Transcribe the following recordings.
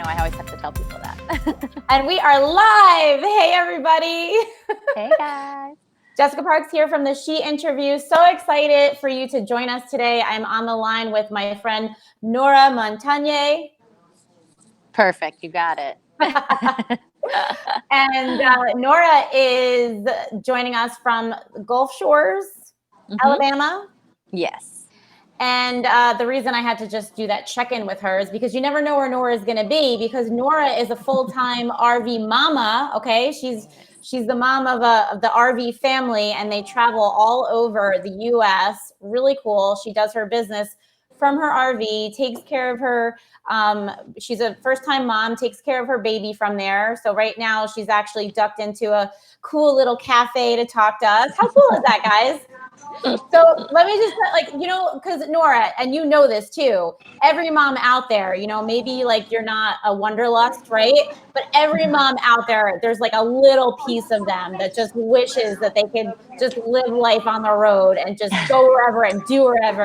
I always have to tell people that. And we are live. Hey, everybody. Hey, guys. Jessica Parks here from the She Interview. So excited for you to join us today. I'm on the line with my friend, Nora Montanye. Perfect. You got it. And Nora is joining us from Gulf Shores, Alabama. Yes. And the reason I had to just do that check-in with her is because you never know where Nora is going to be, because Nora is a full-time RV mama. Okay, she's the mom of the RV family, and they travel all over the U.S. Really cool. She does her business from her RV, takes care of her. She's a first-time mom, takes care of her baby from there. So right now she's actually ducked into a cool little cafe to talk to us. How cool is that, guys? So let me just because Nora, and you know this too, every mom out there, maybe like you're not a wanderlust, right? But every mom out there, there's like a little piece of them that just wishes that they could just live life on the road and just go wherever and do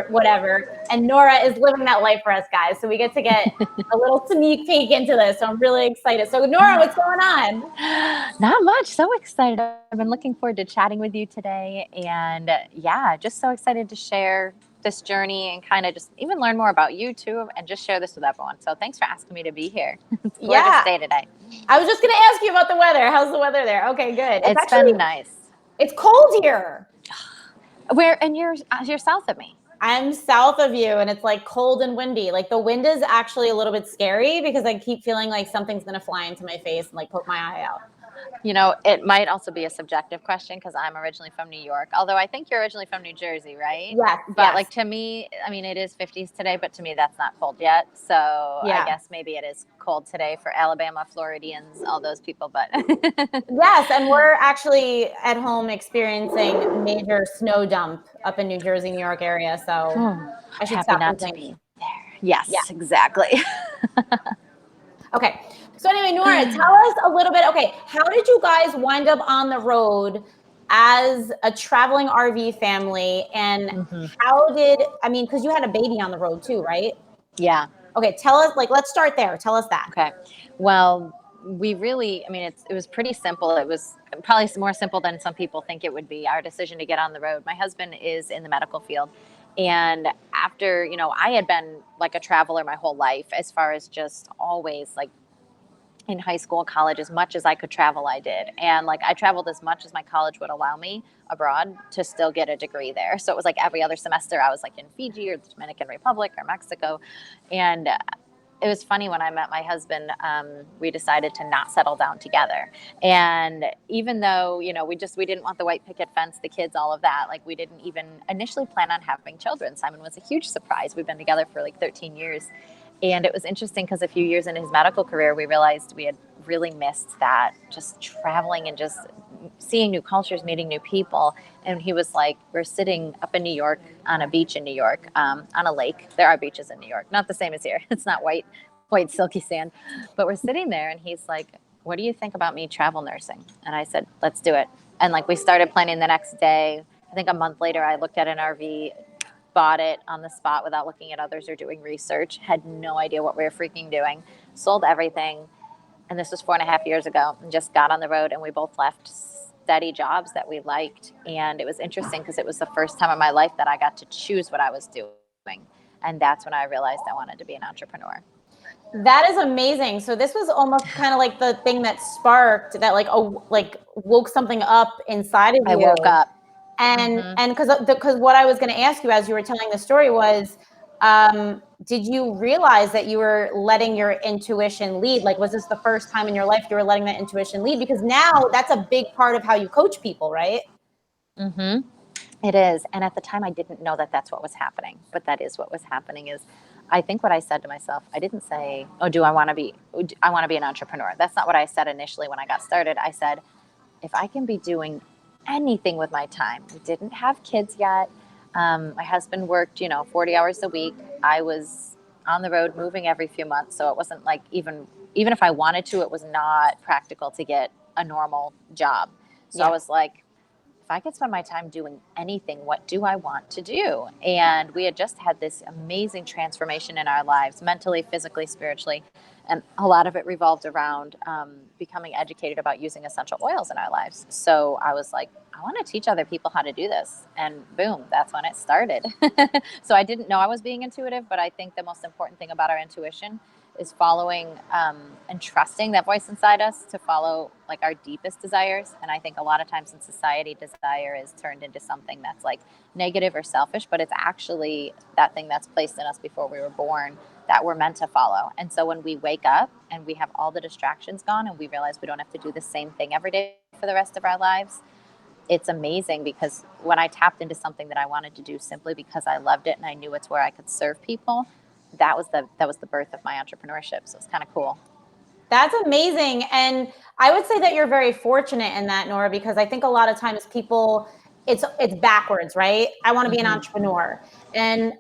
whatever. And Nora is living that life for us, guys. So we get to get a little sneak peek into this. So I'm really excited. So Nora, what's going on? Not much. So excited. I've been looking forward to chatting with you today. And yeah, just so excited to share this journey and kind of just even learn more about you too, and just share this with everyone. So thanks for asking me to be here. It's a gorgeous day today. I was just going to ask you about the weather. How's the weather there? Okay, good. It's actually been nice. It's cold here. Where? And you're south of me. I'm south of you, and it's like cold and windy. Like the wind is actually a little bit scary because I keep feeling like something's going to fly into my face and like poke my eye out. It might also be a subjective question because I'm originally from New York, although I think you're originally from New Jersey, right? Yes. But like to me, I mean, it is 50s today, but to me, that's not cold yet. So I guess maybe it is cold today for Alabama, Floridians, all those people. But yes, and we're actually at home experiencing major snow dump up in New Jersey, New York area. So I should stop complaining. Yes, exactly. Okay. So anyway, Nora, tell us a little bit. Okay, how did you guys wind up on the road as a traveling RV family? And because you had a baby on the road too, right? Yeah. Okay, tell us, let's start there. Tell us that. Okay. Well, it was pretty simple. It was probably more simple than some people think it would be, our decision to get on the road. My husband is in the medical field. And after, I had been like a traveler my whole life, as far as just always like in high school, college, as much as I could travel, I did. And like I traveled as much as my college would allow me abroad to still get a degree there. So it was like every other semester I was like in Fiji or the Dominican Republic or Mexico. And it was funny, when I met my husband, we decided to not settle down together. And even though, we didn't want the white picket fence, the kids, all of that, like we didn't even initially plan on having children. Simon was a huge surprise. We've been together for like 13 years. And it was interesting because a few years in his medical career, we realized we had really missed that, just traveling and just seeing new cultures, meeting new people. And he was like, we're sitting up in New York on a beach in New York, on a lake. There are beaches in New York, not the same as here. It's not white silky sand, but we're sitting there and he's like, what do you think about me travel nursing? And I said, let's do it. And like we started planning the next day. I think a month later, I looked at an RV, bought it on the spot without looking at others or doing research, had no idea what we were freaking doing, sold everything. And this was 4.5 years ago, and just got on the road, and we both left steady jobs that we liked. And it was interesting because it was the first time in my life that I got to choose what I was doing. And that's when I realized I wanted to be an entrepreneur. That is amazing. So this was almost kind of like the thing that sparked that, woke something up inside of you. I woke up. And because what I was going to ask you as you were telling the story was, did you realize that you were letting your intuition lead? Like, was this the first time in your life you were letting that intuition lead? Because now that's a big part of how you coach people, right? Mm-hmm. It is. And at the time I didn't know that that's what was happening, but that is what was happening. Is I think what I said to myself, I didn't say, I want to be an entrepreneur. That's not what I said initially when I got started. I said, if I can be doing anything with my time. We didn't have kids yet. My husband worked, 40 hours a week. I was on the road moving every few months. So it wasn't like, even if I wanted to, it was not practical to get a normal job. So I was like, if I could spend my time doing anything, what do I want to do? And we had just had this amazing transformation in our lives, mentally, physically, spiritually. And a lot of it revolved around becoming educated about using essential oils in our lives. So I was like, I want to teach other people how to do this. And boom, that's when it started. So I didn't know I was being intuitive, but I think the most important thing about our intuition is following and trusting that voice inside us to follow like our deepest desires. And I think a lot of times in society, desire is turned into something that's like negative or selfish, but it's actually that thing that's placed in us before we were born that we're meant to follow. And so when we wake up and we have all the distractions gone and we realize we don't have to do the same thing every day for the rest of our lives, it's amazing, because when I tapped into something that I wanted to do simply because I loved it and I knew it's where I could serve people, that was the birth of my entrepreneurship. So it's kind of cool. That's amazing. And I would say that you're very fortunate in that, Nora, because I think a lot of times people, it's backwards, right? I want to be an entrepreneur. And,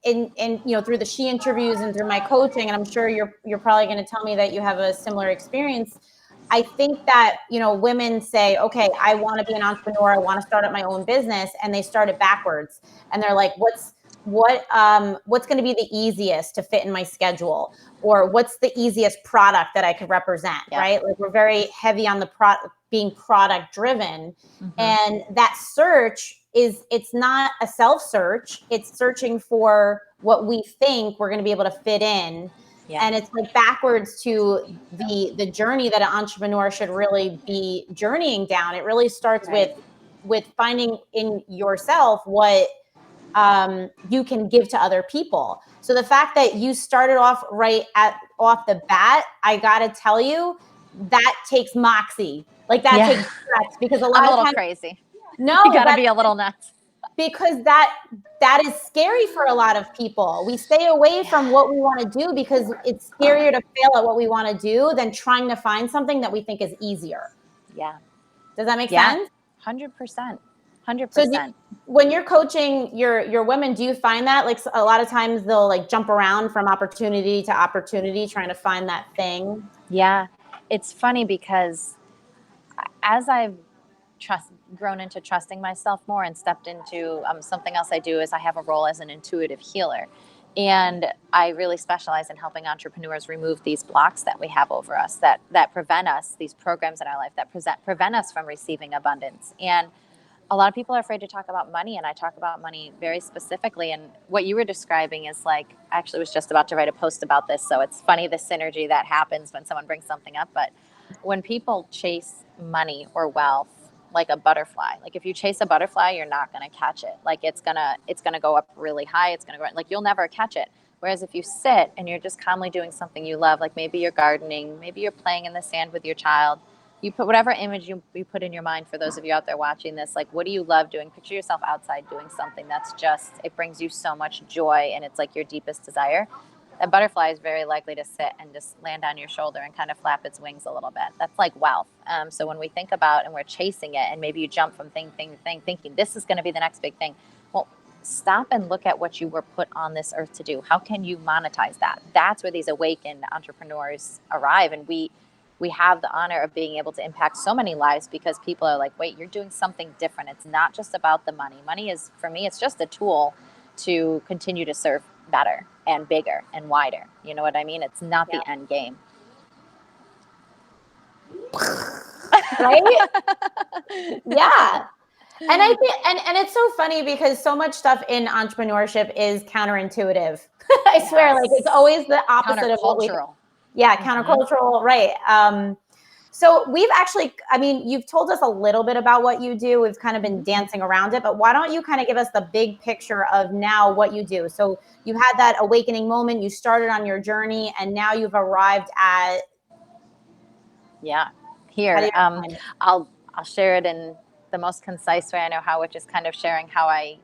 through the She interviews and through my coaching, and I'm sure you're probably going to tell me that you have a similar experience. I think that, women say, okay, I want to be an entrepreneur. I want to start up my own business. And they start it backwards. And they're like, what's going to be the easiest to fit in my schedule, or what's the easiest product that I could represent, right? Like, we're very heavy on the being product driven. And that search it's not a self search. It's searching for what we think we're going to be able to fit in. And it's like backwards to the journey that an entrepreneur should really be journeying down. It really starts with finding in yourself what you can give to other people. So the fact that you started off off the bat, I gotta tell you, that takes moxie. Like, that takes guts, because I'm a little crazy. No, you gotta be a little nuts. Because that is scary for a lot of people. We stay away from what we want to do because it's scarier to fail at what we want to do than trying to find something that we think is easier. Yeah. Does that make sense? 100%. 100%. So when you're coaching your women, do you find that like a lot of times they'll like jump around from opportunity to opportunity trying to find that thing? Yeah. It's funny because as I've grown into trusting myself more and stepped into something else I do is I have a role as an intuitive healer. And I really specialize in helping entrepreneurs remove these blocks that we have over us that prevent us, these programs in our life that prevent us from receiving abundance. And a lot of people are afraid to talk about money, and I talk about money very specifically. And what you were describing is like, I actually was just about to write a post about this. So it's funny, the synergy that happens when someone brings something up. But when people chase money or wealth like a butterfly, like if you chase a butterfly, you're not going to catch it. Like it's gonna go up really high. It's going to go, like, you'll never catch it. Whereas if you sit and you're just calmly doing something you love, like maybe you're gardening, maybe you're playing in the sand with your child, you put whatever image you put in your mind. For those of you out there watching this, like, what do you love doing? Picture yourself outside doing something that's just, it brings you so much joy and it's like your deepest desire. A butterfly is very likely to sit and just land on your shoulder and kind of flap its wings a little bit. That's like wealth. So when we think about and we're chasing it, and maybe you jump from thing to thing, thinking this is going to be the next big thing. Well, stop and look at what you were put on this earth to do. How can you monetize that? That's where these awakened entrepreneurs arrive. And we have the honor of being able to impact so many lives because people are like, wait, you're doing something different. It's not just about the money. Money is, for me, it's just a tool to continue to serve better and bigger and wider. You know what I mean? It's not the end game. Right? Yeah. And I think, and it's so funny because so much stuff in entrepreneurship is counterintuitive. I swear, like it's always the opposite of what we. Countercultural, right? So we've actually, I mean, you've told us a little bit about what you do. We've kind of been dancing around it, but why don't you kind of give us the big picture of now what you do? So you had that awakening moment, you started on your journey, and now you've arrived at. Here. I'll share it in the most concise way I know how, which is kind of sharing how I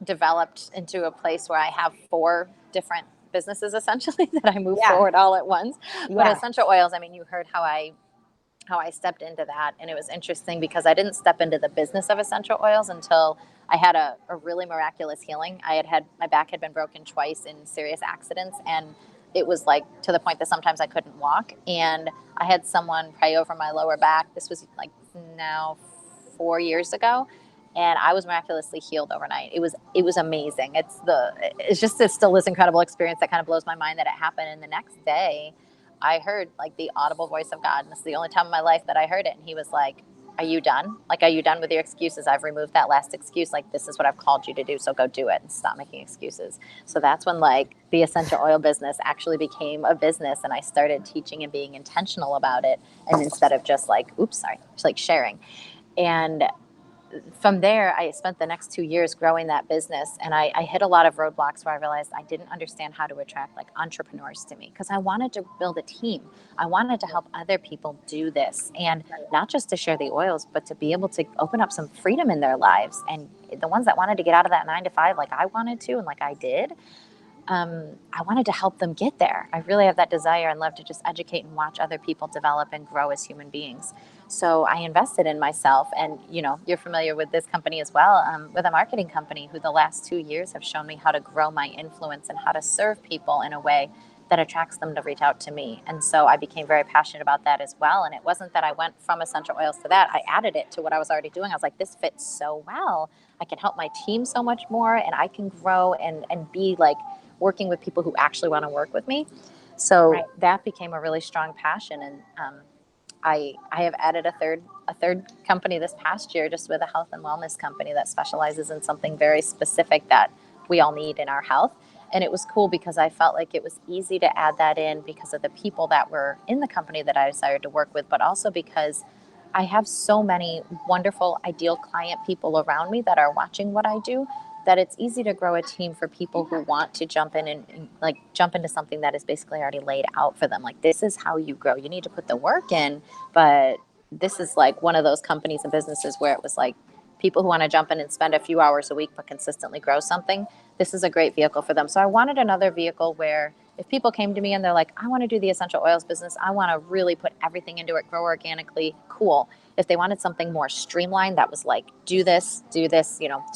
developed into a place where I have 4 different businesses essentially that I move forward all at once. But essential oils, I mean, you heard how I stepped into that. And it was interesting because I didn't step into the business of essential oils until I had a really miraculous healing. My back had been broken twice in serious accidents, and it was like to the point that sometimes I couldn't walk. And I had someone pray over my lower back. This was like now 4 years ago. and I was miraculously healed overnight. It was amazing. It still this incredible experience that kind of blows my mind that it happened. And the next day I heard like the audible voice of God. And this is the only time in my life that I heard it. And he was like, are you done? Like, are you done with your excuses? I've removed that last excuse. Like, this is what I've called you to do. So go do it and stop making excuses. So that's when like the essential oil business actually became a business. And I started teaching and being intentional about it. And instead of just like, just like sharing. And from there, I spent the next 2 years growing that business, and I hit a lot of roadblocks where I realized I didn't understand how to attract like entrepreneurs to me, because I wanted to build a team. I wanted to help other people do this, and not just to share the oils, but to be able to open up some freedom in their lives. And the ones that wanted to get out of that 9 to 5, like I wanted to, and like I did, I wanted to help them get there. I really have that desire and love to just educate and watch other people develop and grow as human beings. So I invested in myself, and you're familiar with this company as well, with a marketing company who the last 2 years have shown me how to grow my influence and how to serve people in a way that attracts them to reach out to me. And so I became very passionate about that as well. And it wasn't that I went from essential oils to that. I added it to what I was already doing. I was like, this fits so well. I can help my team so much more, and I can grow and be like working with people who actually want to work with me. So that became a really strong passion. And I have added a third company this past year, just with a health and wellness company that specializes in something very specific that we all need in our health. And it was cool because I felt like it was easy to add that in because of the people that were in the company that I desired to work with, but also because I have so many wonderful, ideal client people around me that are watching what I do, that it's easy to grow a team for people who want to jump in and like jump into something that is basically already laid out for them. Like, this is how you grow. You need to put the work in, but this is like one of those companies and businesses where it was like people who want to jump in and spend a few hours a week but consistently grow something. This is a great vehicle for them. So I wanted another vehicle where if people came to me and they're like, I want to do the essential oils business, I want to really put everything into it, grow organically, cool. If they wanted something more streamlined that was like, do this, 2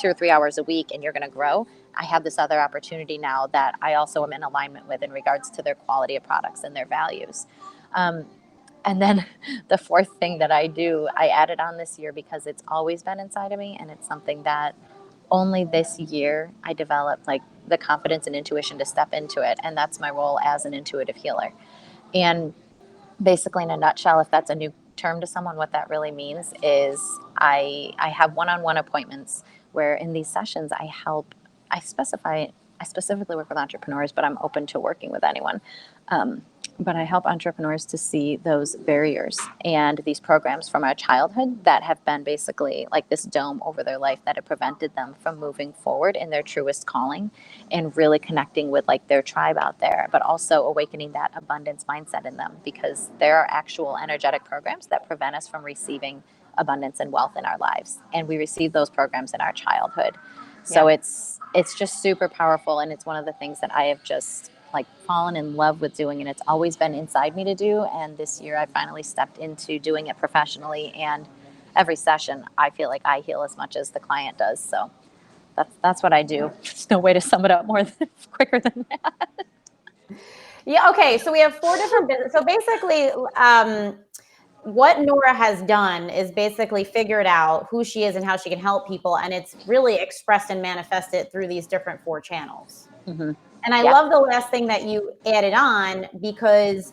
or 3 hours a week and you're going to grow, I have this other opportunity now that I also am in alignment with in regards to their quality of products and their values. And then the fourth thing that I do, I added on this year because it's always been inside of me, and it's something that only this year I developed like the confidence and intuition to step into it. And that's my role as an intuitive healer. And basically, in a nutshell, if that's a new term to someone, what that really means is I have one-on-one appointments where in these sessions I specifically work with entrepreneurs, but I'm open to working with anyone. But I help entrepreneurs to see those barriers and these programs from our childhood that have been basically like this dome over their life that have prevented them from moving forward in their truest calling and really connecting with like their tribe out there, but also awakening that abundance mindset in them, because there are actual energetic programs that prevent us from receiving abundance and wealth in our lives. And we receive those programs in our childhood. So it's just super powerful. And it's one of the things that I have just like fallen in love with doing, and it's always been inside me to do. And this year I finally stepped into doing it professionally, and every session I feel like I heal as much as the client does. So that's what I do. There's no way to sum it up quicker than that. Yeah. Okay. So we have 4 different businesses. So basically, what Nora has done is basically figured out who she is and how she can help people. And it's really expressed and manifested through these different 4 channels. Mm-hmm. And I love the last thing that you added on, because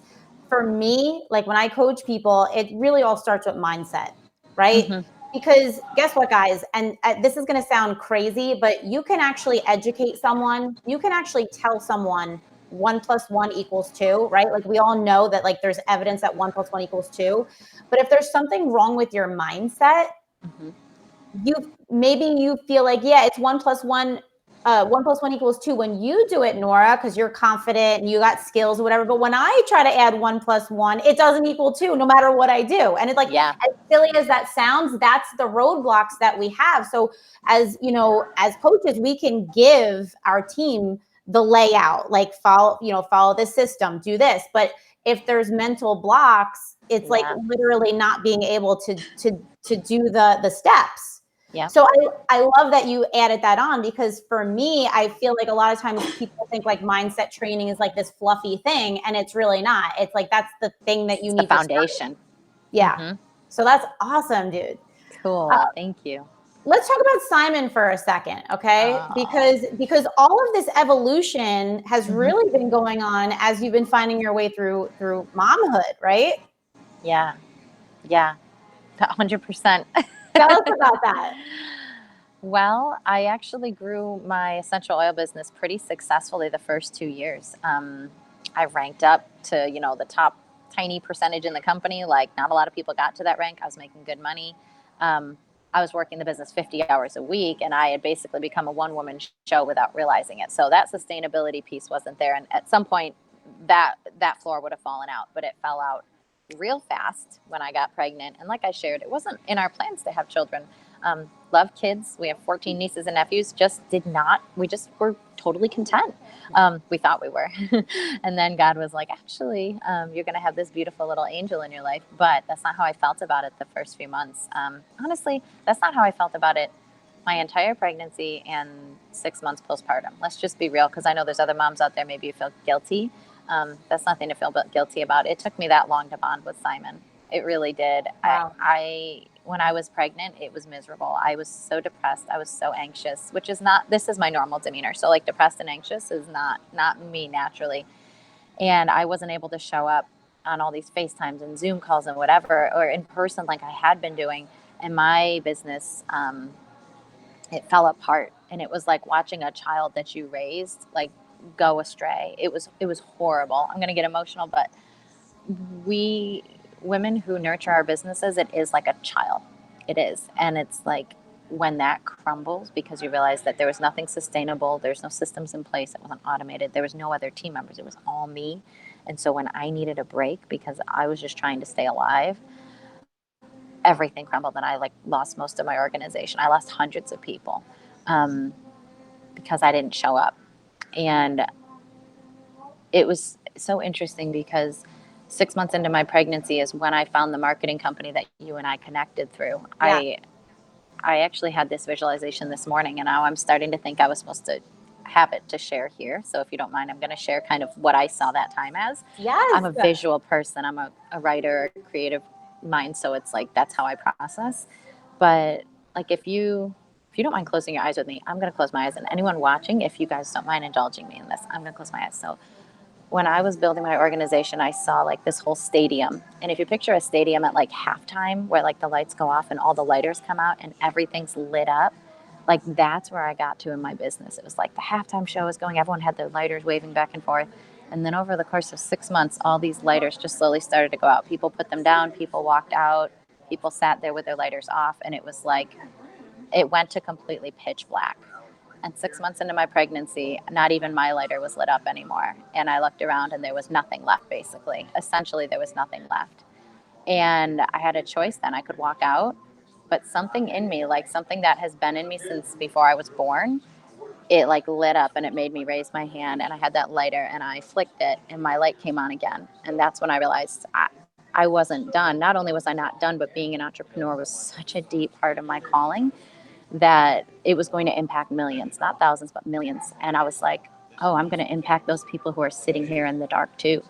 for me, like when I coach people, it really all starts with mindset, right? Mm-hmm. Because guess what, guys? And this is going to sound crazy, but you can actually educate someone. You can actually tell someone 1 + 1 = 2, right? Like we all know that like there's evidence that 1 + 1 = 2. But if there's something wrong with your mindset, mm-hmm. you feel like, yeah, it's 1 + 1. 1 + 1 = 2 when you do it, Nora, because you're confident and you got skills or whatever. But when I try to add 1 + 1, it doesn't equal 2, no matter what I do. And it's like, as silly as that sounds, that's the roadblocks that we have. So as as coaches, we can give our team the layout, like follow this system, do this. But if there's mental blocks, it's like literally not being able to do the steps. Yeah. So I love that you added that on, because for me, I feel like a lot of times people think like mindset training is like this fluffy thing, and it's really not. It's like that's the thing that you need. The foundation. Yeah. Mm-hmm. So that's awesome, dude. Cool. Thank you. Let's talk about Simon for a second, okay? Because all of this evolution has really been going on as you've been finding your way through momhood, right? Yeah. 100%. Tell us about that. Well, I actually grew my essential oil business pretty successfully the first 2 years. I ranked up to, the top tiny percentage in the company. Like, not a lot of people got to that rank. I was making good money. I was working the business 50 hours a week, and I had basically become a one-woman show without realizing it. So that sustainability piece wasn't there. And at some point, that floor would have fallen out, but it fell out real fast when I got pregnant. And like I shared, it wasn't in our plans to have children. Love kids. We have 14 nieces and nephews. We just were totally content. We thought we were. And then God was like, actually, you're going to have this beautiful little angel in your life. But that's not how I felt about it the first few months. Honestly, that's not how I felt about it my entire pregnancy and 6 months postpartum. Let's just be real, because I know there's other moms out there, maybe you feel guilty. That's nothing to feel guilty about. It took me that long to bond with Simon. It really did. Wow. When I was pregnant, it was miserable. I was so depressed. I was so anxious, this is my normal demeanor. So like, depressed and anxious is not me naturally. And I wasn't able to show up on all these FaceTimes and Zoom calls and whatever, or in person like I had been doing. And my business, it fell apart. And it was like watching a child that you raised, like, go astray. It was horrible. I'm going to get emotional, but women who nurture our businesses, it is like a child. It is. And it's like, when that crumbles, because you realize that there was nothing sustainable, there's no systems in place, it wasn't automated, there was no other team members, it was all me. And so when I needed a break because I was just trying to stay alive, everything crumbled, and I lost most of my organization. I lost hundreds of people because I didn't show up. And it was so interesting because 6 months into my pregnancy is when I found the marketing company that you and I connected through. Yeah. I actually had this visualization this morning, and now I'm starting to think I was supposed to have it to share here. So if you don't mind, I'm going to share kind of what I saw that time as. Yes. I'm a visual person. I'm a writer, a creative mind. So it's like, that's how I process. But like, if you don't mind closing your eyes with me, I'm going to close my eyes. And anyone watching, if you guys don't mind indulging me in this, I'm going to close my eyes. So when I was building my organization, I saw like this whole stadium. And if you picture a stadium at like halftime, where like the lights go off and all the lighters come out and everything's lit up, like, that's where I got to in my business. It was like the halftime show was going, everyone had their lighters waving back and forth. And then over the course of 6 months, all these lighters just slowly started to go out. People put them down, people walked out, people sat there with their lighters off. And it was like, it went to completely pitch black. And 6 months into my pregnancy, not even my lighter was lit up anymore. And I looked around and there was nothing left, basically. Essentially, there was nothing left. And I had a choice then. I could walk out, but something in me, like something that has been in me since before I was born, it like lit up and it made me raise my hand. And I had that lighter and I flicked it and my light came on again. And that's when I realized I wasn't done. Not only was I not done, but being an entrepreneur was such a deep part of my calling that it was going to impact millions, not thousands, but millions. And I was like, oh, I'm going to impact those people who are sitting here in the dark too.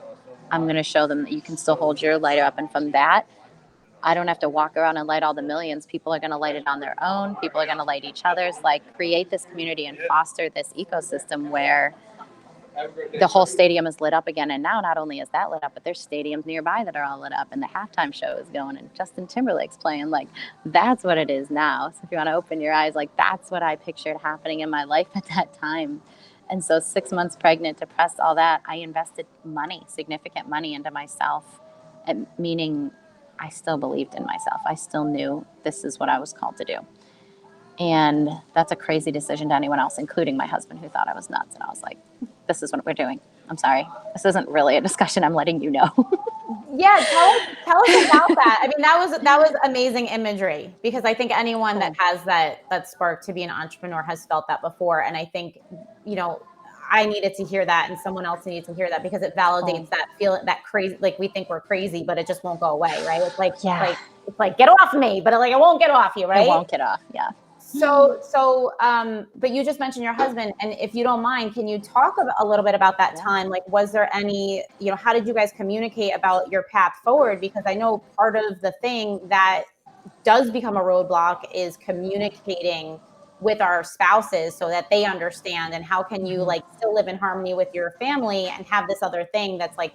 I'm going to show them that you can still hold your light up. And from that, I don't have to walk around and light all the millions. People are going to light it on their own. People are going to light each other's, like, create this community and foster this ecosystem where the whole stadium is lit up again. And now not only is that lit up, but there's stadiums nearby that are all lit up, and the halftime show is going and Justin Timberlake's playing. Like, that's what it is now. So if you want to open your eyes, like, that's what I pictured happening in my life at that time. And so 6 months pregnant, depressed, all that, I invested money, significant money into myself, meaning I still believed in myself. I still knew this is what I was called to do. And that's a crazy decision to anyone else, including my husband, who thought I was nuts. And I was like, this is what we're doing. I'm sorry. This isn't really a discussion. I'm letting you know. Yeah, tell us about that. I mean, that was amazing imagery, because I think anyone that has that spark to be an entrepreneur has felt that before. And I think, I needed to hear that, and someone else needed to hear that, because it validates that feeling, that crazy, like, we think we're crazy, but it just won't go away, right? It's like, it's like, get off me, but like, it won't get off you, right? It won't get off. Yeah. But you just mentioned your husband, and if you don't mind, can you talk a little bit about that time? Like, was there any, how did you guys communicate about your path forward? Because I know part of the thing that does become a roadblock is communicating with our spouses so that they understand, and how can you like still live in harmony with your family and have this other thing that's like,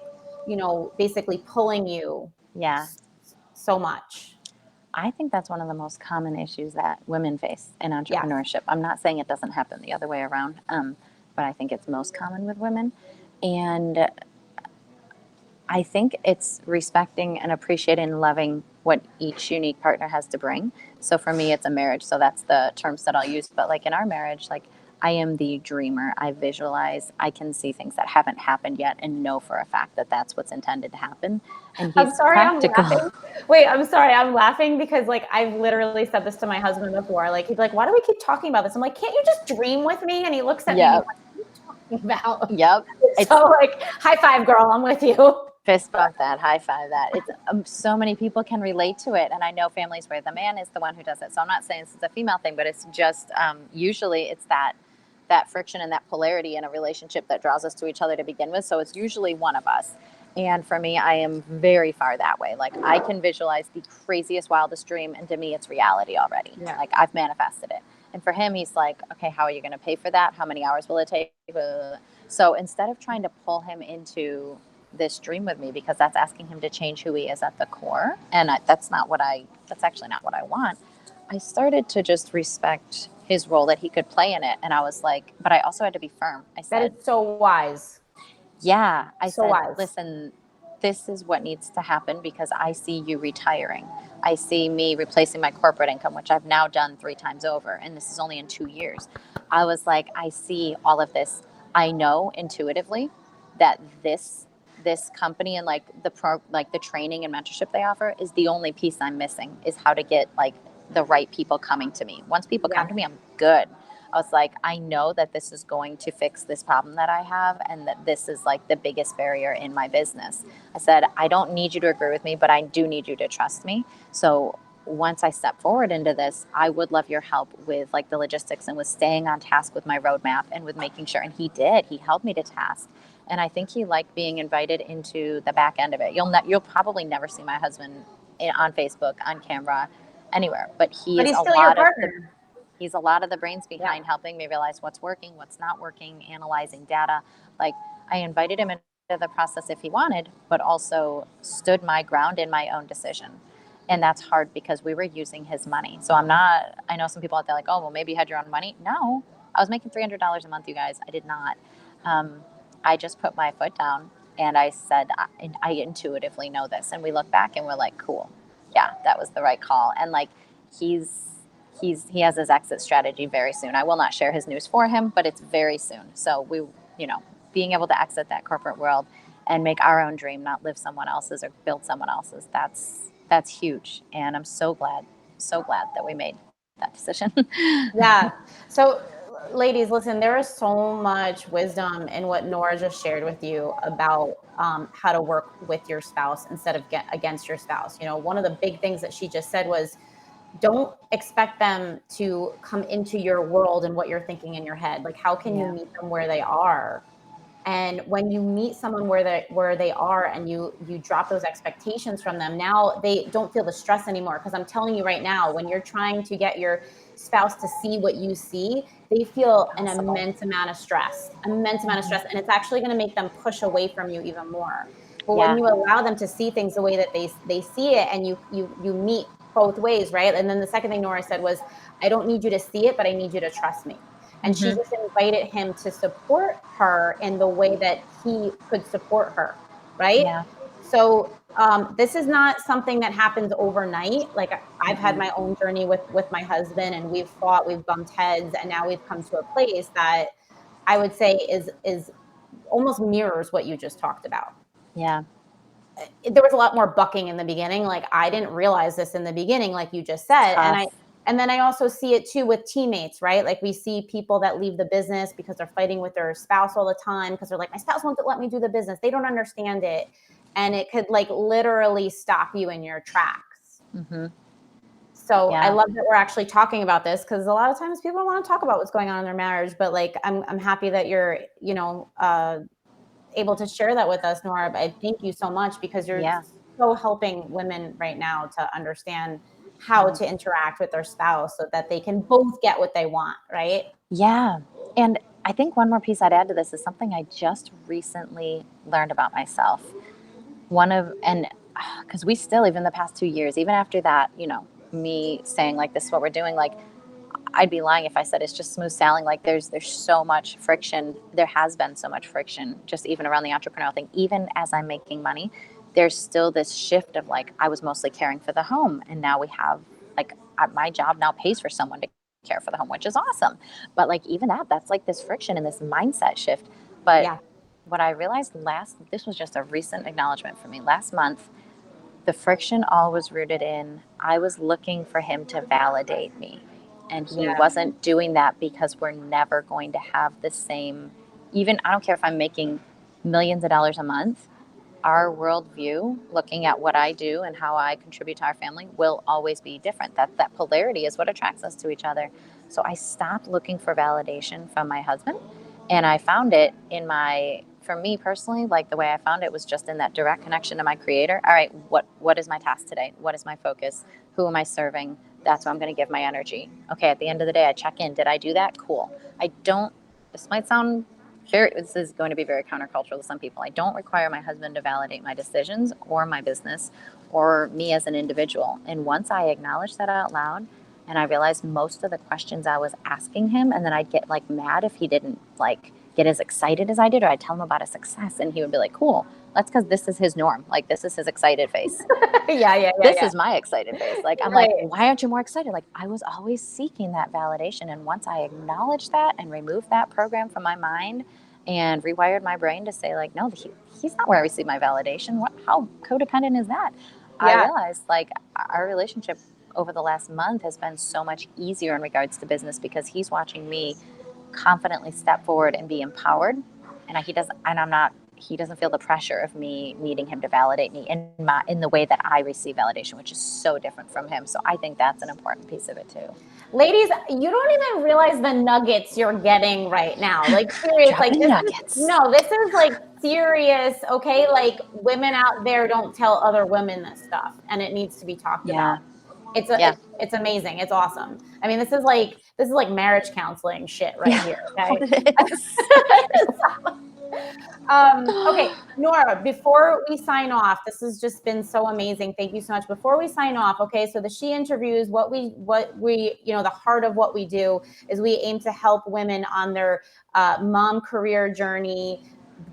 basically pulling you Yeah. so much. I think that's one of the most common issues that women face in Yeah. entrepreneurship. I'm not saying it doesn't happen the other way around, but I think it's most common with women. And I think it's respecting and appreciating and loving what each unique partner has to bring. So for me, it's a marriage. So that's the terms that I'll use. But like in our marriage, like I am the dreamer. I visualize. I can see things that haven't happened yet and know for a fact that that's what's intended to happen. And I'm he's sorry, I'm practical. laughing. Wait, I'm sorry, I'm laughing because like I've literally said this to my husband before. Like he's like, "Why do we keep talking about this?" I'm like, "Can't you just dream with me?" And he looks at me and he's Yep. like, "What are you talking about?" Yep. It's So like, high five, girl. I'm with you. fist bump that, high five that. It's so many people can relate to it, and I know families where the man is the one who does it. So I'm not saying this is a female thing, but it's just usually it's that friction and that polarity in a relationship that draws us to each other to begin with. So it's usually one of us. And for me, I am very far that way. Like I can visualize the craziest, wildest dream, and to me, it's reality already. Yeah. Like I've manifested it. And for him, he's like, okay, how are you going to pay for that? How many hours will it take? So instead of trying to pull him into this dream with me, because that's asking him to change who he is at the core, and that's actually not what I want. I started to just respect his role that he could play in it, and I was like, but I also had to be firm. I That said, is so wise. yeah, I So said, wise. listen, this is what needs to happen because I see you retiring. I see me replacing my corporate income, which I've now done 3 times over, and this is only in 2 years. I was like, I see all of this. I know intuitively that this company and like the training and mentorship they offer is the only piece I'm missing, is how to get like the right people coming to me. Once people come to me, I'm good. I was like, I know that this is going to fix this problem that I have, and that this is like the biggest barrier in my business. I said, I don't need you to agree with me, but I do need you to trust me. So once I step forward into this, I would love your help with like the logistics and with staying on task with my roadmap and with making sure. And he did. He held me to task. And I think he liked being invited into the back end of it. You'll probably never see my husband on Facebook, on camera, anywhere, but But he's still your partner. he's a lot of the brains Yeah. behind helping me realize what's working, what's not working, analyzing data. Like I invited him into the process if he wanted, but also stood my ground in my own decision. And that's hard because we were using his money. So I know some people out there like, oh, well, maybe you had your own money. No, I was making $300 a month, you guys. I did not. I just put my foot down and I said, I intuitively know this. And we look back and we're like, cool. Yeah, that was the right call. And like, he has his exit strategy very soon. I will not share his news for him, but it's very soon. So being able to exit that corporate world and make our own dream, not live someone else's or build someone else's, that's huge. And I'm so glad that we made that decision. Yeah. So, ladies, listen, there is so much wisdom in what Nora just shared with you about how to work with your spouse instead of against your spouse. One of the big things that she just said was, don't expect them to come into your world and what you're thinking in your head. Like, how can you Yeah. meet them where they are? And when you meet someone where they are and you drop those expectations from them, now they don't feel the stress anymore. Because I'm telling you right now, when you're trying to get your spouse to see what you see, they feel an immense amount of stress, and it's actually going to make them push away from you even more. But when Yeah. you allow them to see things the way that they see it, and you meet both ways, right? And then the second thing Nora said was, I don't need you to see it, but I need you to trust me. And she just invited him to support her in the way that he could support her, right? Yeah. So this is not something that happens overnight. Like I've had my own journey with my husband, and we've fought, we've bumped heads, and now we've come to a place that I would say is almost mirrors what you just talked about. Yeah. There was a lot more bucking in the beginning. Like I didn't realize this in the beginning, like you just said. Tough. And then I also see it too with teammates, right? Like we see people that leave the business because they're fighting with their spouse all the time because they're like, my spouse won't let me do the business. They don't understand it. And it could like literally stop you in your tracks. So I Yeah. love that we're actually talking about this, because a lot of times people don't want to talk about what's going on in their marriage. But like I'm happy that you're, able to share that with us, Nora. I thank you so much, because you're Yeah. so helping women right now to understand how to interact with their spouse so that they can both get what they want, right? Yeah. And I think one more piece I'd add to this is something I just recently learned about myself. Because we still, even the past 2 years, even after that, me saying like, this is what we're doing, like, I'd be lying if I said it's just smooth sailing. Like there's so much friction. There has been so much friction just even around the entrepreneurial thing. Even as I'm making money, there's still this shift of like, I was mostly caring for the home. And now we have like, my job now pays for someone to care for the home, which is awesome. But like, even that's like this friction and this mindset shift. But Yeah. what I realized this was just a recent acknowledgement for me last month. The friction all was rooted in I was looking for him to validate me. And he Yeah. wasn't doing that because we're never going to have the same, even I don't care if I'm making millions of dollars a month, our worldview, looking at what I do and how I contribute to our family, will always be different. That polarity is what attracts us to each other. So I stopped looking for validation from my husband, and I found it for me personally, like the way I found it was just in that direct connection to my creator. All right, what is my task today? What is my focus? Who am I serving? That's what I'm going to give my energy. Okay, at the end of the day, I check in. Did I do that? Cool. This might sound this is going to be very countercultural to some people. I don't require my husband to validate my decisions or my business or me as an individual. And once I acknowledged that out loud and I realized most of the questions I was asking him, and then I'd get like mad if he didn't like get as excited as I did, or I'd tell him about a success and he would be like, cool, that's because this is his norm. Like this is his excited face. This is my excited face. Like, I'm like, why aren't you more excited? Like, I was always seeking that validation. And once I acknowledged that and removed that program from my mind and rewired my brain to say, like, no, he's not where I receive my validation. How codependent is that? I realized, like, our relationship over the last month has been so much easier in regards to business because he's watching me confidently step forward and be empowered. And he doesn't feel the pressure of me needing him to validate me in the way that I receive validation, which is so different from him. So I think that's an important piece of it too. Ladies, you don't even realize the nuggets you're getting right now. Like serious, like nuggets. This is like serious. Okay, like women out there don't tell other women this stuff, and it needs to be talked about. It's amazing. It's awesome. I mean, this is like marriage counseling shit right here. Okay. Okay, Nora, before we sign off, this has just been so amazing. Thank you so much. Before we sign off, okay, so the She Interviews, what we, the heart of what we do is we aim to help women on their mom career journey,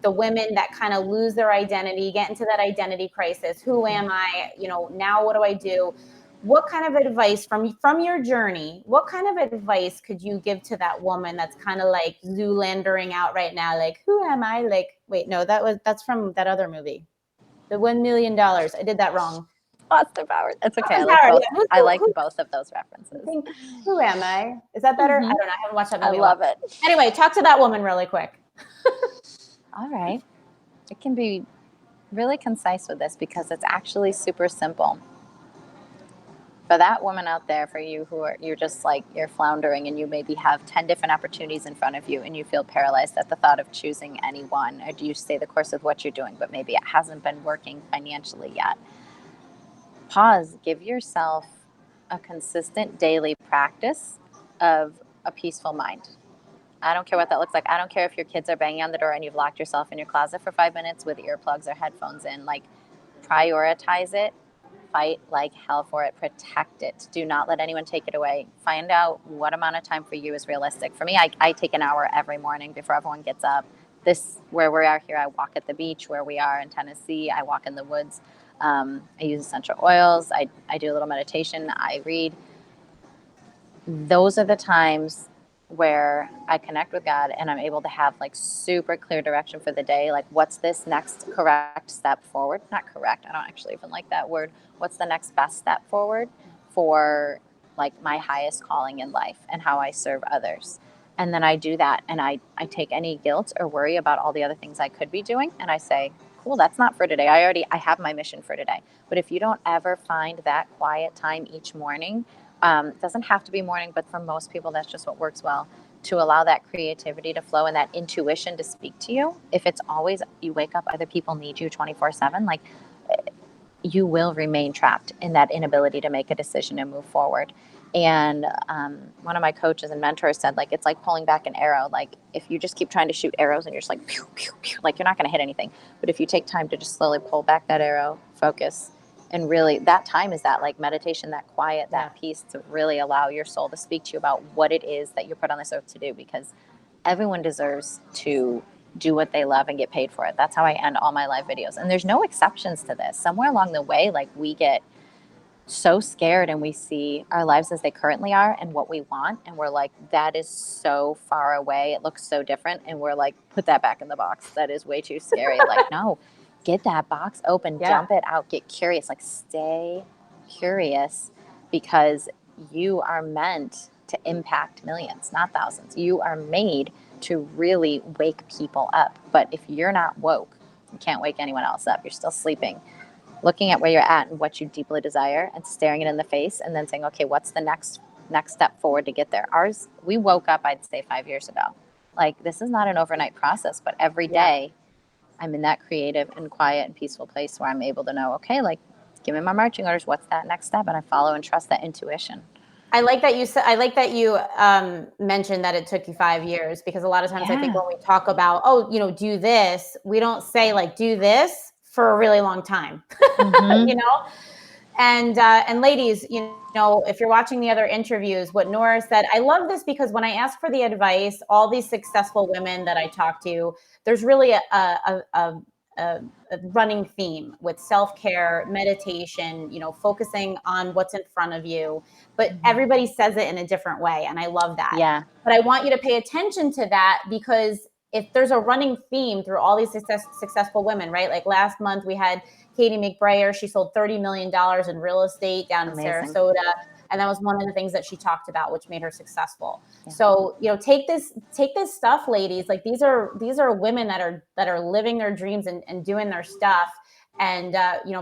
the women that kind of lose their identity, get into that identity crisis. Who am I? Now what do I do? What kind of advice from your journey, what kind of advice could you give to that woman that's kind of like Zoolandering out right now? Like, who am I? Like, wait, no, that's from that other movie, the $1 million. I did that wrong. Austin Powers. That's okay. I like both of those references. Who am I? Is that better? Mm-hmm. I don't know. I haven't watched that movie. I love it. Anyway, talk to that woman really quick. All right. It can be really concise with this because it's actually super simple. For that woman out there, for you you're just like, you're floundering and you maybe have 10 different opportunities in front of you and you feel paralyzed at the thought of choosing any one, or do you stay the course with what you're doing, but maybe it hasn't been working financially yet. Pause, give yourself a consistent daily practice of a peaceful mind. I don't care what that looks like. I don't care if your kids are banging on the door and you've locked yourself in your closet for 5 minutes with earplugs or headphones in. Like, prioritize it. Fight like hell for it. Protect it. Do not let anyone take it away. Find out what amount of time for you is realistic. For me, I take an hour every morning before everyone gets up. Where we are here, I walk at the beach. Where we are in Tennessee, I walk in the woods. I use essential oils. I do a little meditation. I read. Those are the times where I connect with God and I'm able to have like super clear direction for the day. Like, what's this next correct step forward? Not correct. I don't actually even like that word. What's the next best step forward for like my highest calling in life and how I serve others? And then I do that and I take any guilt or worry about all the other things I could be doing. And I say, cool, that's not for today. I have my mission for today. But if you don't ever find that quiet time each morning, it doesn't have to be morning, but for most people, that's just what works well, to allow that creativity to flow and that intuition to speak to you. If it's always you wake up, other people need you 24/7, like, you will remain trapped in that inability to make a decision and move forward. And one of my coaches and mentors said, like, it's like pulling back an arrow. Like, if you just keep trying to shoot arrows and you're just like, pew, pew, pew, like, you're not going to hit anything. But if you take time to just slowly pull back that arrow, focus, and really, that time is that like meditation, that quiet, that peace, to really allow your soul to speak to you about what it is that you're put on this earth to do, because everyone deserves to do what they love and get paid for it. That's how I end all my live videos. And there's no exceptions to this. Somewhere along the way, like, we get so scared and we see our lives as they currently are and what we want, and we're like, that is so far away, it looks so different, and we're like, put that back in the box, that is way too scary. Like, no, get that box open, dump it out, get curious, like, stay curious, because you are meant to impact millions, not thousands. You are made to really wake people up. But if you're not woke, you can't wake anyone else up. You're still sleeping. Looking at where you're at and what you deeply desire and staring it in the face, and then saying, okay, what's the next step forward to get there? We woke up, I'd say 5 years ago. Like, this is not an overnight process, but every day I'm in that creative and quiet and peaceful place where I'm able to know, okay, like, give me my marching orders. What's that next step? And I follow and trust that intuition. I like that you said. I like that you mentioned that it took you 5 years, because a lot of times I think when we talk about, do this, we don't say, like, do this for a really long time, you know. And ladies, if you're watching the other interviews, what Nora said, I love this, because when I ask for the advice, all these successful women that I talk to, there's really a running theme with self-care, meditation, focusing on what's in front of you, but everybody says it in a different way. And I love that. Yeah. But I want you to pay attention to that, because if there's a running theme through all these successful women, right? Like last month we had Katie McBrayer. She sold $30 million in real estate down in Sarasota. And that was one of the things that she talked about, which made her successful. Yeah. So, take this stuff, ladies. Like, these are women that are living their dreams and doing their stuff. And,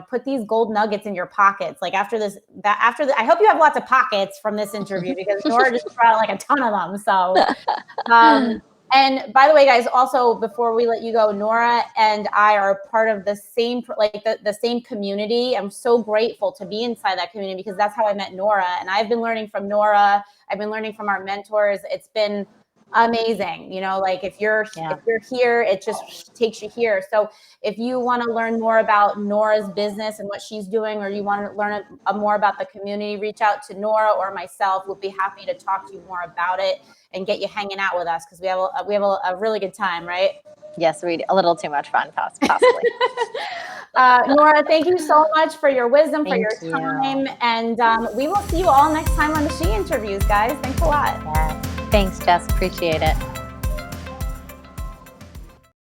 put these gold nuggets in your pockets. Like, I hope you have lots of pockets from this interview, because Nora just brought like a ton of them. So, and by the way, guys, also, before we let you go, Nora and I are part of the same, the same community. I'm so grateful to be inside that community, because that's how I met Nora. And I've been learning from Nora. I've been learning from our mentors. It's been amazing. Like, if you're here, it just takes you here. So if you want to learn more about Nora's business and what she's doing, or you want to learn more about the community, reach out to Nora or myself. We'll be happy to talk to you more about it and get you hanging out with us, because we have a really good time, right? Yes, we a little too much fun, possibly. Nora, thank you so much for your wisdom, for your time. And we will see you all next time on the She Interviews, guys. Thanks a lot. Yeah. Thanks, Jess. Appreciate it.